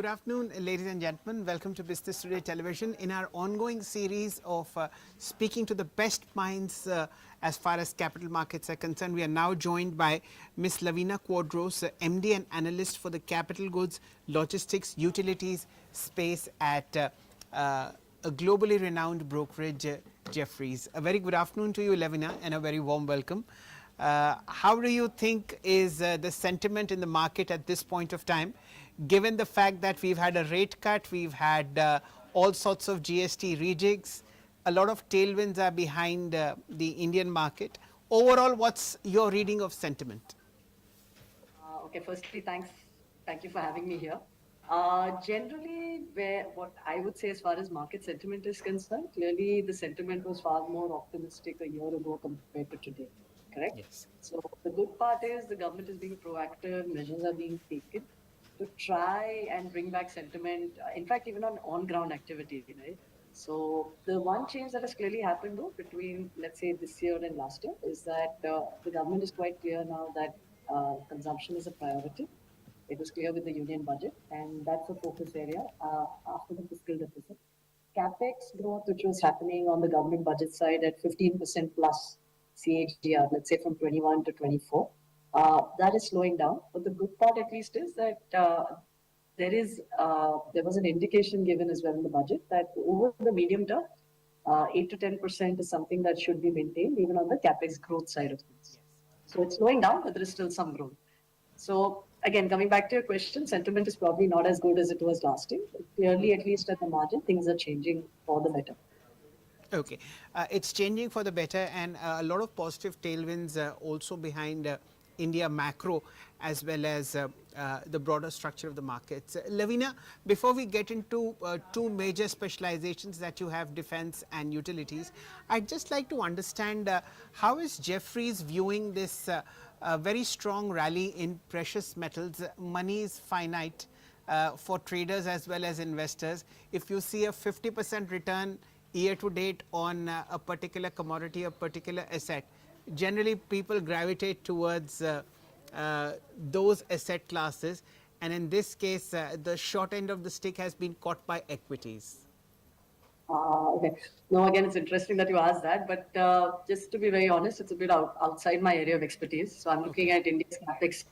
Good afternoon, ladies and gentlemen. Welcome to Business Today Television. In our ongoing series of speaking to the best minds as far as capital markets are concerned, we are now joined by Ms. Lavina Quadros, MD and Analyst for the Capital Goods, Logistics, Utilities space at a globally renowned brokerage, Jefferies. A very good afternoon to you, Lavina, and a very warm welcome. How do you think is the sentiment in the market at this point of time, given the fact that we've had a rate cut, we've had all sorts of GST rejigs, a lot of tailwinds are behind the Indian market. Overall, what's your reading of sentiment? Okay, firstly, thanks. Thank you for having me here. Generally, what I would say as far as market sentiment is concerned, clearly the sentiment was far more optimistic a year ago compared to today, correct? Yes. So the good part is the government is being proactive, measures are being taken to try and bring back sentiment, in fact, even on ground activity, right? So the one change that has clearly happened though between, let's say, this year and last year is that the government is quite clear now that consumption is a priority. It was clear with the union budget, and that's a focus area after the fiscal deficit. Capex growth, which was happening on the government budget side at 15% plus CAGR, let's say from 21 to 24, that is slowing down. But the good part, at least, is that there was an indication given as well in the budget that over the medium term, 8 to 10% is something that should be maintained even on the capex growth side of things. So it's slowing down, but there is still some growth. So again, coming back to your question, sentiment is probably not as good as it was last year. Clearly, at least at the margin, things are changing for the better. Okay, it's changing for the better, and a lot of positive tailwinds also behind India macro as well as the broader structure of the markets. Lavina, before we get into two major specializations that you have, defense and utilities, I'd just like to understand how is Jefferies viewing this very strong rally in precious metals. Money is finite for traders as well as investors. If you see a 50% return year to date on a particular commodity, a particular asset, generally people gravitate towards those asset classes, and in this case the short end of the stick has been caught by equities. Okay. No, again, it's interesting that you asked that, but just to be very honest, it's a bit outside my area of expertise. So I'm looking at India's capex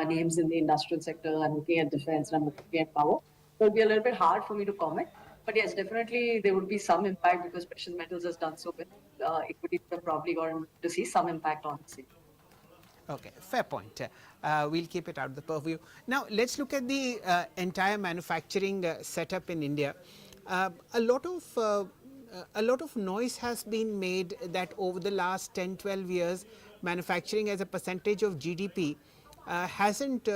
names in the industrial sector, I'm looking at defense, and I'm looking at power. So it'll be a little bit hard for me to comment. But yes, definitely there would be some impact because precious metals has done so well. Equities are probably going to see some impact on the same. Okay, fair point. We'll keep it out of the purview. Now, let's look at the entire manufacturing setup in India. A lot of noise has been made that over the last 10-12 years, manufacturing as a percentage of GDP hasn't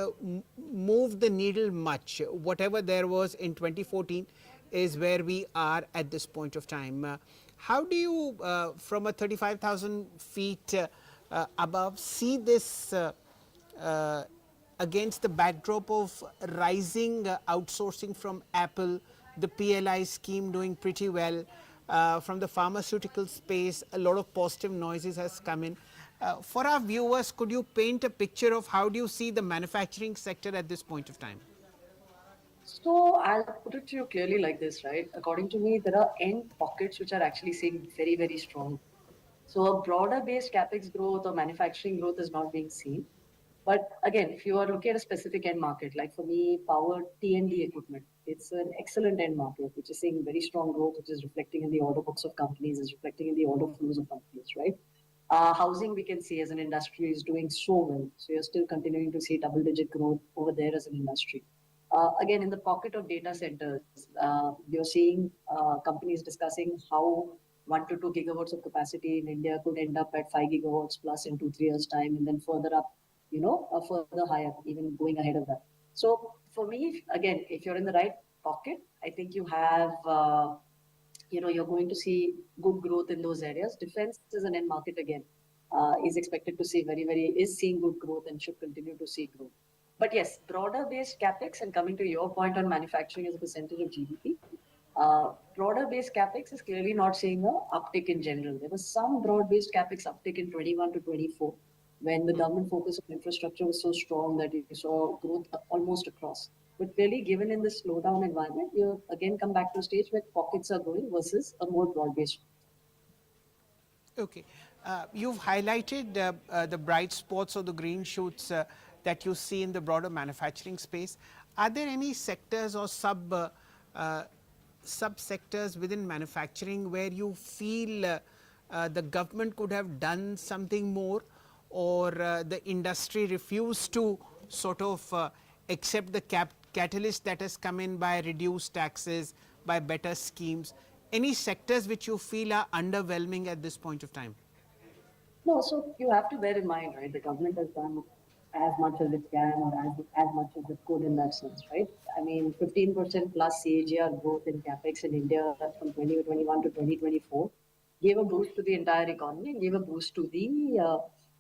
moved the needle much. Whatever there was in 2014 is where we are at this point of time. How do you, from a 35,000 feet above, see this against the backdrop of rising outsourcing from Apple, the PLI scheme doing pretty well, from the pharmaceutical space, a lot of positive noises has come in. For our viewers, could you paint a picture of how do you see the manufacturing sector at this point of time? So I'll put it to you clearly like this, right? According to me, there are end pockets which are actually seeing very, very strong. So a broader based capex growth or manufacturing growth is not being seen. But again, if you are looking at a specific end market, like for me, power T&D equipment, it's an excellent end market, which is seeing very strong growth, which is reflecting in the order books of companies, is reflecting in the order flows of companies, right? Housing, we can see as an industry is doing so well. So you're still continuing to see double-digit growth over there as an industry. Again, in the pocket of data centers, you're seeing companies discussing how 1 to 2 gigawatts of capacity in India could end up at 5 gigawatts plus in 2-3 years' time, and then further up, further higher, even going ahead of that. So for me, again, if you're in the right pocket, I think you have, you're going to see good growth in those areas. Defense is an end market again, is expected to see is seeing good growth and should continue to see growth. But yes, broader based capex, and coming to your point on manufacturing as a percentage of GDP, broader based capex is clearly not seeing an uptick in general. There was some broad based capex uptick in 21 to 24 when the government focus on infrastructure was so strong that you saw growth almost across. But clearly, given in this slowdown environment, you again come back to a stage where pockets are growing versus a more broad-based. Okay. You've highlighted the bright spots or the green shoots that you see in the broader manufacturing space. Are there any sectors or sub-sectors within manufacturing where you feel the government could have done something more, or the industry refused to sort of accept the catalyst that has come in by reduced taxes, by better schemes? Any sectors which you feel are underwhelming at this point of time? No, so you have to bear in mind, right? The government has done as much as it can or as much as it could in that sense, right? I mean, 15% plus CAGR growth in capex in India from 2021 to 2024 gave a boost to the entire economy and gave a boost to the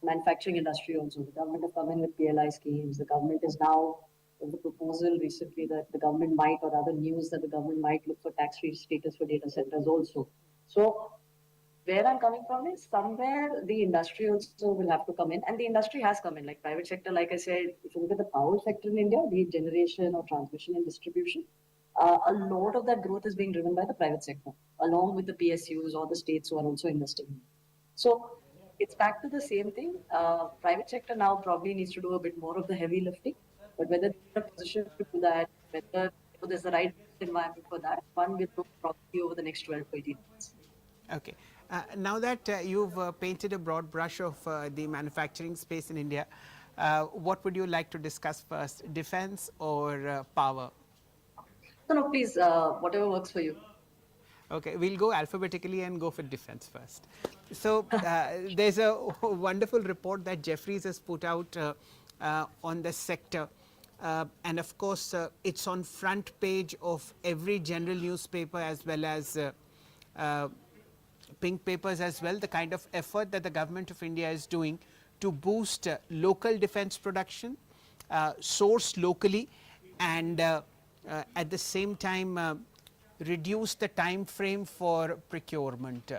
manufacturing industry also. The government has come in with PLI schemes. The government is now, there's a proposal recently that the government might, or other news that the government might look for tax-free status for data centers also. So where I'm coming from is somewhere the industry also will have to come in, and the industry has come in. Like private sector, like I said, if you look at the power sector in India, be it generation or transmission and distribution, a lot of that growth is being driven by the private sector, along with the PSUs or the states who are also investing. So it's back to the same thing. Private sector now probably needs to do a bit more of the heavy lifting, but whether they're in a position to do that, whether there's the right environment for that, one will know probably over the next 12 to 18 months. Okay. Now that you've painted a broad brush of the manufacturing space in India, what would you like to discuss first, defense or power? No, no, please, whatever works for you. Okay, we'll go alphabetically and go for defense first. So there's a wonderful report that Jefferies has put out on the sector. And of course, it's on front page of every general newspaper as well as pink papers as well, the kind of effort that the government of India is doing to boost local defense production, source locally, and at the same time reduce the time frame for procurement.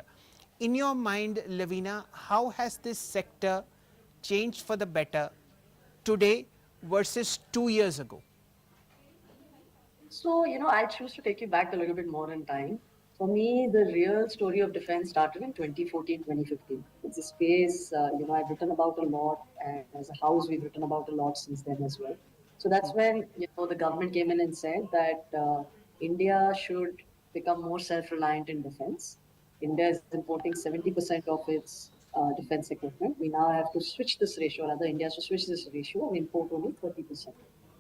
In your mind, Lavina, how has this sector changed for the better today versus 2 years ago? So, I choose to take you back a little bit more in time. For me, the real story of defense started in 2014, 2015. It's a space, I've written about a lot, and as a house, we've written about a lot since then as well. So that's when, the government came in and said that India should become more self-reliant in defense. India is importing 70% of its defense equipment. We now have to switch this ratio, rather, India has to switch this ratio and import only 30%.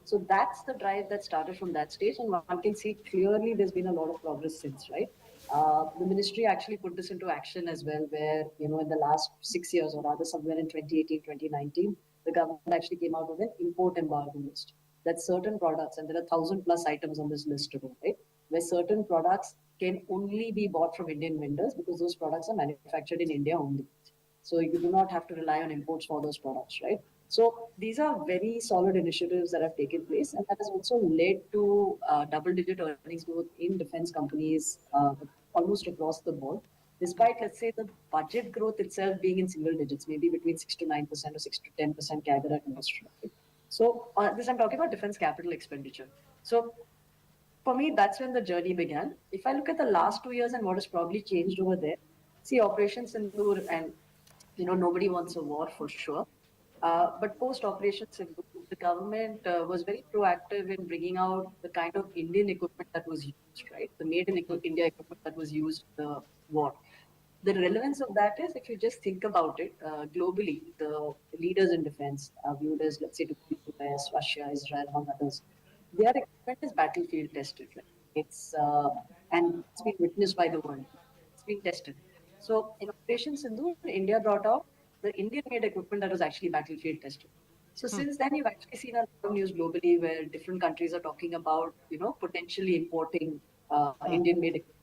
So that's the drive that started from that stage, and one can see clearly there's been a lot of progress since, right? The ministry actually put this into action as well, where, in the last 6 years, or rather somewhere in 2018, 2019, the government actually came out with an import embargo list. That certain products, and there are 1,000+ items on this list today, right? Where certain products can only be bought from Indian vendors because those products are manufactured in India only. So you do not have to rely on imports for those products, right? So these are very solid initiatives that have taken place, and that has also led to double-digit earnings growth in defense companies almost across the board. Despite, let's say, the budget growth itself being in single digits, maybe between 6 to 9% or 6 to 10% CAGR at industry. Right? So this I'm talking about defense capital expenditure. So for me, that's when the journey began. If I look at the last 2 years and what has probably changed over there, see, Operation Sindoor, and nobody wants a war for sure. But post Operation Sindoor, the government was very proactive in bringing out the kind of Indian equipment that was used, right? The made in India equipment that was used in the war. The relevance of that is, if you just think about it, globally, the leaders in defense are viewed as, let's say, the US, Russia, Israel, among others. Their equipment is battlefield tested, right? And it's been witnessed by the world. It's been tested. So in Operation Sindoor, India brought out the Indian-made equipment that was actually battlefield tested. So since then, you've actually seen a lot of news globally where different countries are talking about, potentially importing Indian-made equipment.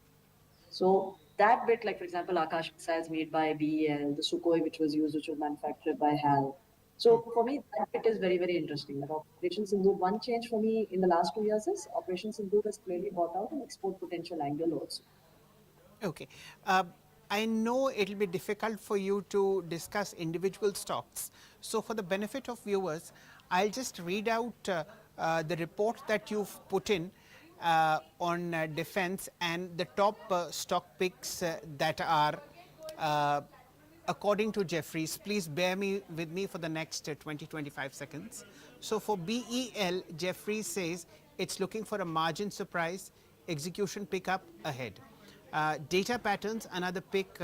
So that bit, like for example, Akash missiles made by BEL, the Sukhoi which was used, which was manufactured by HAL. So for me, that bit is very, very interesting. That Operation Sindoor, one change for me in the last 2 years is Operation Sindoor has clearly brought out an export potential angle also. Okay. I know it'll be difficult for you to discuss individual stocks. So for the benefit of viewers, I'll just read out the report that you've put in on defense and the top stock picks that are according to Jefferies. Please bear with me for the next 20-25 seconds. So for BEL, Jefferies says it's looking for a margin surprise, execution pickup ahead. Data patterns, another pick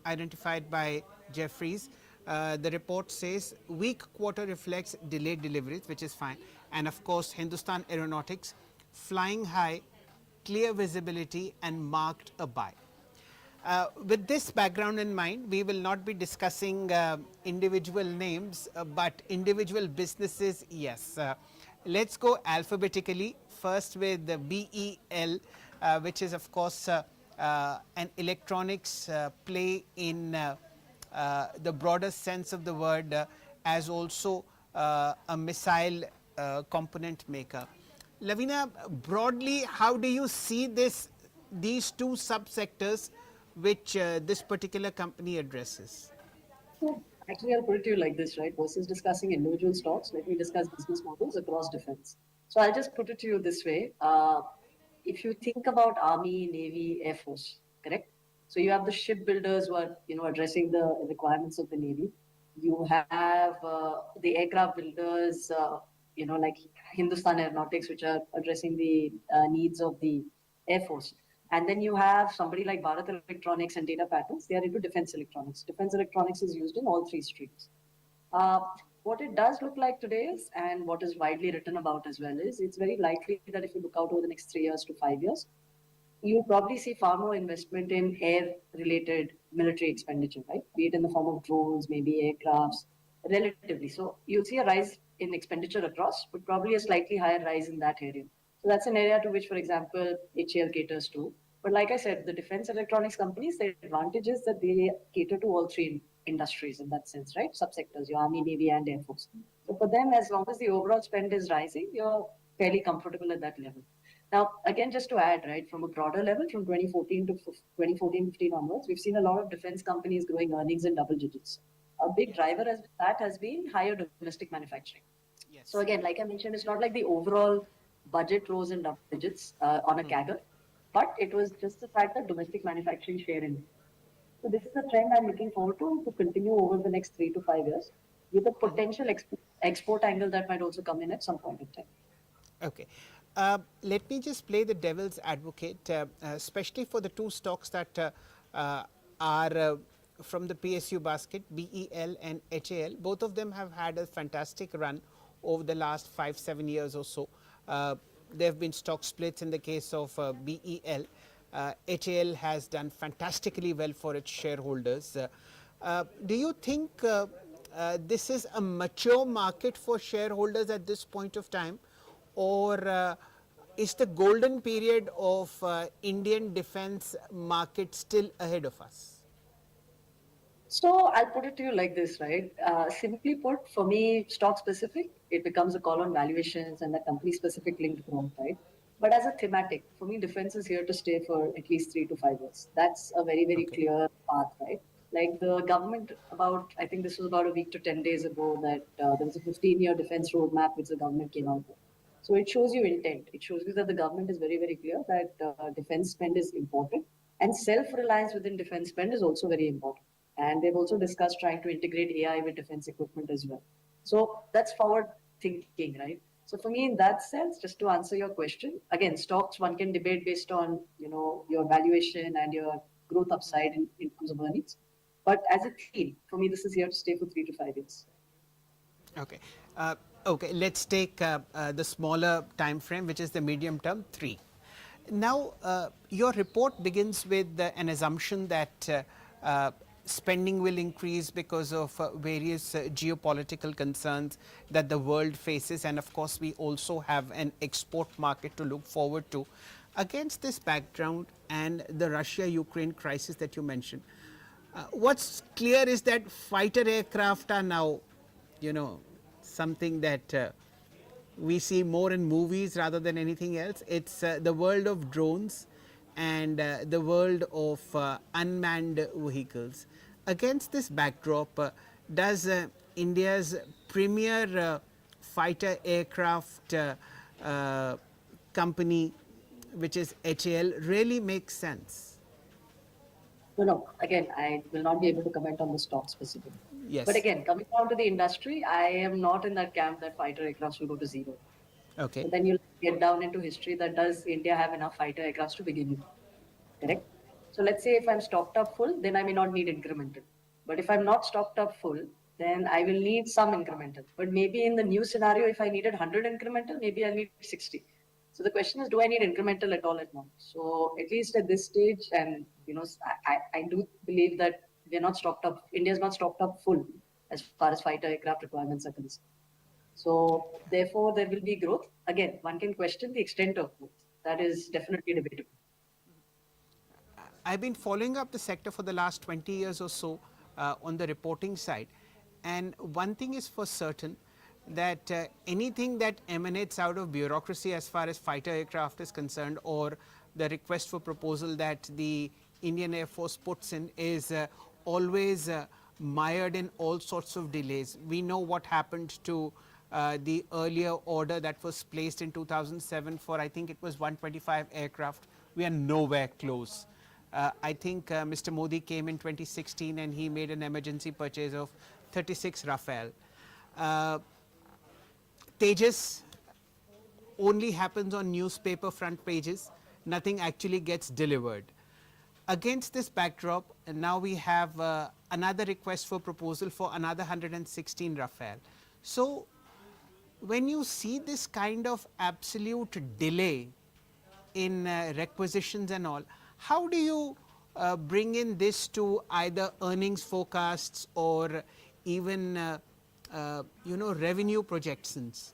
identified by Jefferies. The report says weak quarter reflects delayed deliveries, which is fine. And of course, Hindustan Aeronautics, flying high, clear visibility, and marked a buy. With this background in mind, we will not be discussing individual names, but individual businesses, yes. Let's go alphabetically. First with the BEL, which is of course an electronics play in the broader sense of the word, as also a missile component maker. Lavina, broadly, how do you see these two subsectors which this particular company addresses? So actually, I'll put it to you like this, right? Versus discussing individual stocks, let me discuss business models across defense. So I'll just put it to you this way. If you think about Army, Navy, Air Force, correct? So you have the shipbuilders who are, addressing the requirements of the Navy. You have the aircraft builders, like Hindustan Aeronautics, which are addressing the needs of the Air Force. And then you have somebody like Bharat Electronics and Data Patterns. They are into defense electronics. Defense electronics is used in all three streams. Uh, what it does look like today is, and what is widely written about as well, is it's very likely that if you look out over the next 3 years to 5 years, you probably see far more investment in air-related military expenditure, right? Be it in the form of drones, maybe aircrafts, relatively. So you'll see a rise in expenditure across, but probably a slightly higher rise in that area. So that's an area to which, for example, HAL caters to. But like I said, the defense electronics companies, the advantage is that they cater to all three industries in that sense, right? Subsectors, your Army, Navy, and Air Force. So for them, as long as the overall spend is rising, you're fairly comfortable at that level. Now, again, just to add, right, from a broader level, from 2014 to 2014-15 onwards, we've seen a lot of defense companies growing earnings in double digits. A big driver as that has been higher domestic manufacturing. Yes. So again, like I mentioned, it's not like the overall budget rose in double digits on a CAGR, but it was just the fact that domestic manufacturing share in. So this is a trend I'm looking forward to continue over the next 3 to 5 years, with a potential export angle that might also come in at some point in time. Okay. Let me just play the devil's advocate, especially for the two stocks that are from the PSU basket, BEL and HAL. Both of them have had a fantastic run over the last 5-7 years or so. There have been stock splits in the case of BEL. HAL has done fantastically well for its shareholders. Do you think this is a mature market for shareholders at this point of time, or is the golden period of Indian defense market still ahead of us? So I'll put it to you like this, right? Simply put, for me, stock specific, it becomes a call on valuations and the company specific linked growth, right? But as a thematic, for me, defense is here to stay for at least 3 to 5 years. That's a very, very clear path, right? Like the government, I think this was about a week to 10 days ago, that there was a 15-year defense roadmap which the government came out with. So it shows you intent. It shows you that the government is very, very clear that defense spend is important, and self-reliance within defense spend is also very important. And they've also discussed trying to integrate AI with defense equipment as well. So that's forward thinking, right? So for me, in that sense, just to answer your question, again, stocks one can debate based on your valuation and your growth upside in terms of earnings. But as a theme, for me, this is here to stay for 3 to 5 years. Okay. Okay, let's take the smaller time frame, which is the medium term, 3. Now, your report begins with an assumption that spending will increase because of various geopolitical concerns that the world faces, and of course we also have an export market to look forward to. Against this background and the Russia-Ukraine crisis that you mentioned, what's clear is that fighter aircraft are now, something that we see more in movies rather than anything else. It's the world of drones and the world of unmanned vehicles. Against this backdrop, does India's premier fighter aircraft company, which is HAL, really makes sense? No, no. Again, I will not be able to comment on the stock specifically. But Yes. again, coming down to the industry, I am not in that camp that fighter aircrafts will go to zero. Okay. So then you'll get down into history that does India have enough fighter aircrafts to begin with? Correct? So let's say if I'm stocked up full, then I may not need incremental. But if I'm not stocked up full, then I will need some incremental. But maybe in the new scenario, if I needed 100 incremental, maybe I'll need 60. So the question is, do I need incremental at all at now? So at least at this stage, and I do believe that we're not stocked up. India's not stocked up full as far as fighter aircraft requirements are concerned. So therefore, there will be growth. Again, one can question the extent of growth. That is definitely debatable. I've been following up the sector for the last 20 years or so on the reporting side. And one thing is for certain that anything that emanates out of bureaucracy as far as fighter aircraft is concerned, or the request for proposal that the Indian Air Force puts in, is always mired in all sorts of delays. We know what happened to the earlier order that was placed in 2007 for, I think it was 125 aircraft. We are nowhere close. I think Mr. Modi came in 2016 and he made an emergency purchase of 36 Rafale. Tejas only happens on newspaper front pages. Nothing actually gets delivered. Against this backdrop, now we have another request for proposal for another 116 Rafale. So when you see this kind of absolute delay in requisitions and all, how do you bring in this to either earnings forecasts or even revenue projections?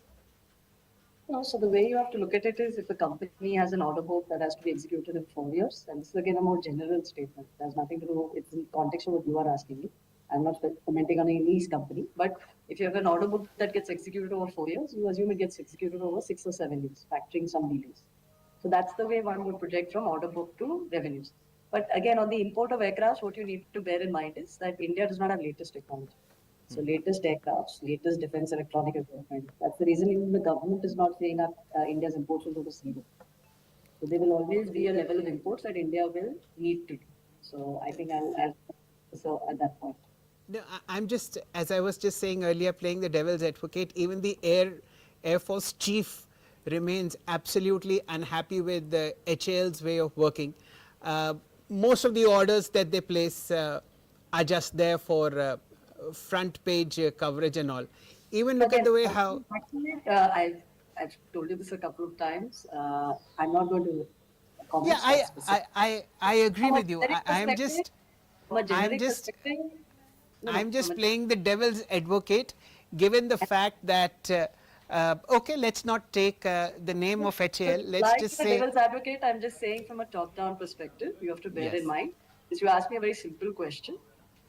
No, so the way you have to look at it is if a company has an order book that has to be executed in 4 years, and this is again a more general statement. It has nothing to do, it's in context of what you are asking me. I'm not commenting on any company, but if you have an order book that gets executed over 4 years, you assume it gets executed over 6 or 7 years, factoring some delays. So that's the way one would project from order book to revenues. But again, on the import of aircrafts, what you need to bear in mind is that India does not have latest technology. So latest aircrafts, latest defense electronic equipment. That's the reason even the government is not saying that India's imports will go to zero. So there will always be a level of imports that India will need to do. So I think I'll so at that point. No, I'm just, as I was just saying earlier, playing the devil's advocate. Even the Air Force chief remains absolutely unhappy with the HAL's way of working. Most of the orders that they place are just there for front page coverage and all. Even look at the way how. Actually, I've told you this a couple of times. I'm not going to comment Yeah, stock specific. I agree From a with you. generic I'm perspective, just from a I'm generic just perspective, no, no, I'm from just a playing the devil's advocate, given the fact that okay, let's not take the name of So, HAL. Let's like just the say devil's advocate, I'm just saying from a top-down perspective, you have to bear in yes. mind is you ask me a very simple question: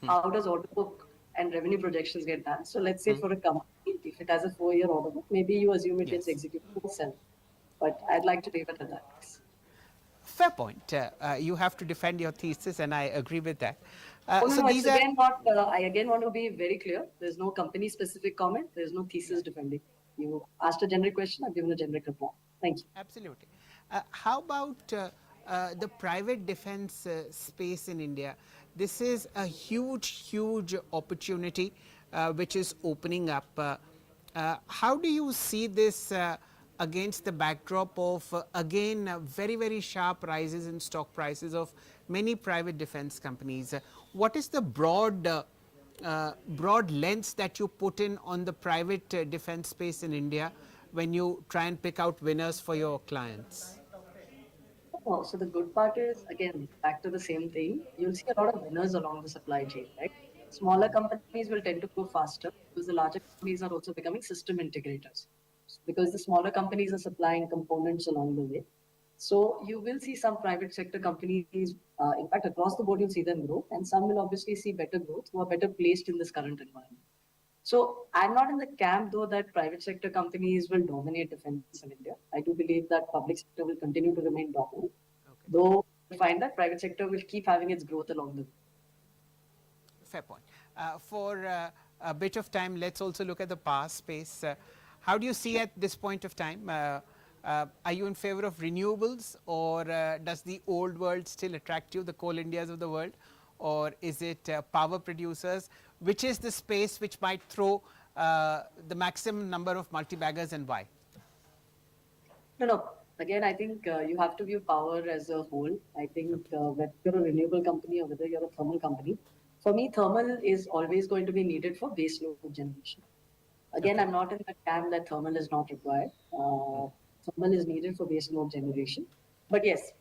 how does order book and revenue projections get done? So let's say for a company, if it has a 4-year order book, maybe you assume it gets Yes. executed in 7. But I'd like to leave it at that. Fair point. You have to defend your thesis, and I agree with that. Oh, no, So no, it's these are again not, I again want to be very clear. There's no company specific comment. There's no thesis defending. You asked a generic question, I've given a generic reply. Thank you. absolutely. How about the private defense space in India? This is a huge opportunity which is opening up. How do you see this against the backdrop of, again, very sharp rises in stock prices of many private defense companies? What is the broad lens that you put in on the private defense space in India when you try and pick out winners for your clients? Oh, so the good part is, again, back to the same thing. You'll see a lot of winners along the supply chain, right? Smaller companies will tend to grow faster because the larger companies are also becoming system integrators. Because the smaller companies are supplying components along the way. So you will see some private sector companies, in fact, across the board, you'll see them grow, and some will obviously see better growth who are better placed in this current environment. So I'm not in the camp though that private sector companies will dominate defense in India. I do believe that public sector will continue to remain dominant, though I find that private sector will keep having its growth along the way. Fair point. For a bit of time, let's also look at the power space. How do you see at this point of time? Are you in favor of renewables, or does the old world still attract you, the coal Indias of the world, or is it power producers? Which is the space which might throw the maximum number of multi-baggers, and why? No, no. Again, I think you have to view power as a whole. I think whether you're a renewable company or whether you're a thermal company, for me, thermal is always going to be needed for base load generation. Again, Okay. I'm not in the camp that thermal is not required. Thermal is needed for base load generation. But yes,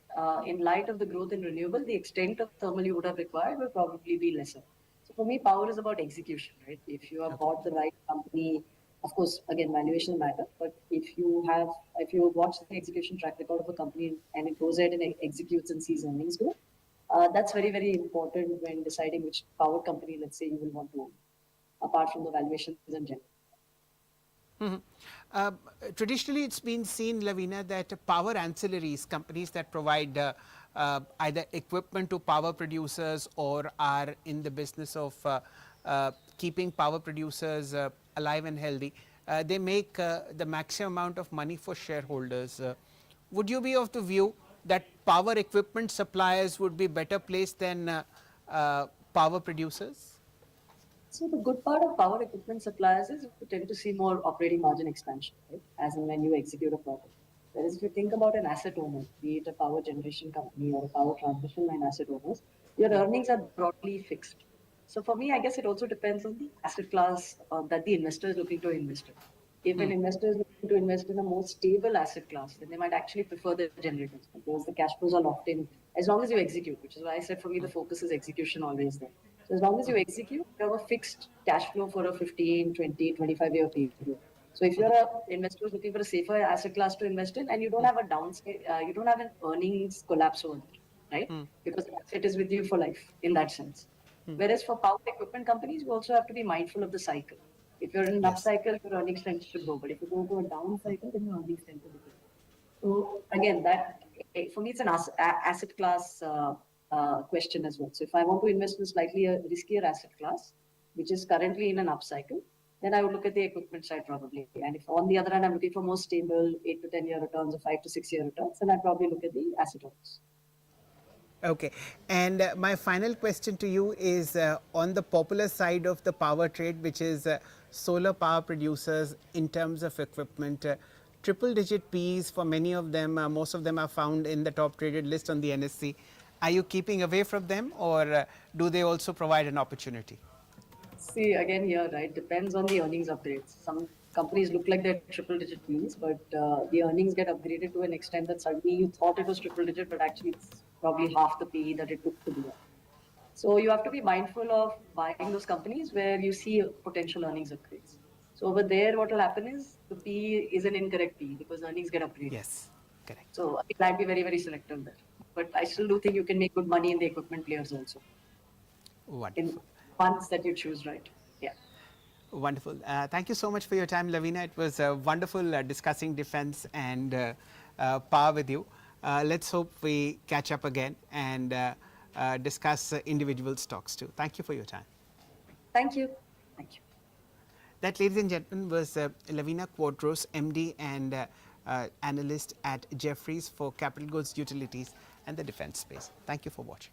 in light of the growth in renewable, the extent of thermal you would have required will probably be lesser. So for me, power is about execution, right? If you have Okay. bought the right company, of course, again, valuation matter. But if you watch the execution track record of a company and it goes ahead and executes and sees earnings growth, that's very, very important when deciding which power company, let's say, you will want to own, apart from the valuations in general. Mhm. Uh, Traditionally, it's been seen, Lavina, that power ancillaries, companies that provide either equipment to power producers or are in the business of keeping power producers alive and healthy, they make the maximum amount of money for shareholders. Would you be of the view that power equipment suppliers would be better placed than power producers? So the good part of power equipment suppliers is you tend to see more operating margin expansion, right? As in when you execute a project. Whereas if you think about an asset owner, be it a power generation company or a power transmission line asset owners, your earnings are broadly fixed. So for me, I guess it also depends on the asset class that the investor is looking to invest in. If an investor is looking to invest in a more stable asset class, then they might actually prefer the generators because the cash flows are locked in as long as you execute, which is why I said for me the focus is execution always there. So as long as you execute, you have a fixed cash flow for a 15, 20, 25-year period. So if you're a investor who's looking for a safer asset class to invest in and you don't have a downside, you don't have an earnings collapse over there, right? Because the asset is with you for life in that sense. Whereas for power equipment companies, you also have to be mindful of the cycle. If you're in an up Yes. cycle, your earnings tend to grow. But if you go to a down cycle, then your earnings tend to decline. So again, that for me, it's an asset class question as well. So if I want to invest in slightly a riskier asset class, which is currently in an upcycle, then I would look at the equipment side probably. And if on the other hand, I'm looking for more stable 8 to 10 year returns or 5 to 6 year returns, then I'd probably look at the asset owners. Okay. And my final question to you is on the popular side of the power trade, which is solar power producers in terms of equipment. Triple digit Ps for many of them, most of them are found in the top traded list on the NSE. Are you keeping away from them, or do they also provide an opportunity? See, again here, right, depends on the earnings upgrades. Some companies look like they're triple digit Ps, but the earnings get upgraded to an extent that suddenly you thought it was triple digit, but actually it's probably half the PE that it took to do that. So you have to be mindful of buying those companies where you see potential earnings upgrades. So over there, what will happen is the PE is an incorrect PE because earnings get upgraded. Yes, correct. So I'd be very, very selective there. But I still do think you can make good money in the equipment players also, in Wonderful. ones that you choose right. Yeah. Wonderful. Thank you so much for your time, Lavina. It was wonderful discussing defense and power with you. Let's hope we catch up again and discuss individual stocks too. Thank you for your time. Thank you. Thank you. That, ladies and gentlemen, was Lavina Quadros, MD and analyst at Jefferies for capital goods, utilities, and the defense space. Thank you for watching.